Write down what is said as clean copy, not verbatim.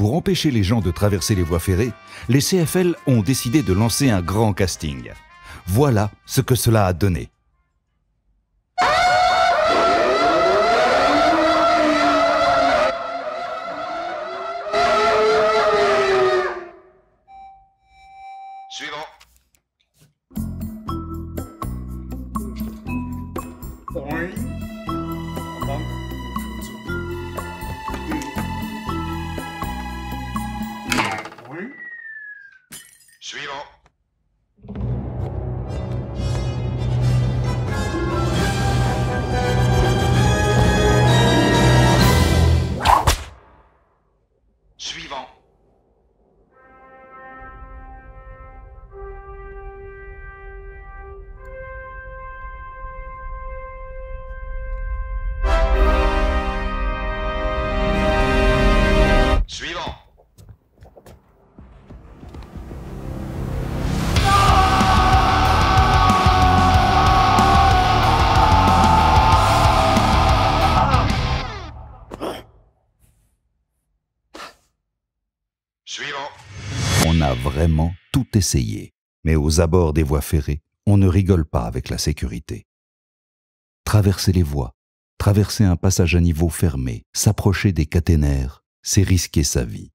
Pour empêcher les gens de traverser les voies ferrées, les CFL ont décidé de lancer un grand casting. Voilà ce que cela a donné. Suivant. Suivant. Suivant. Suivant. Suivant. On a vraiment tout essayé. Mais aux abords des voies ferrées, on ne rigole pas avec la sécurité. Traverser les voies, traverser un passage à niveau fermé, s'approcher des caténaires, c'est risquer sa vie.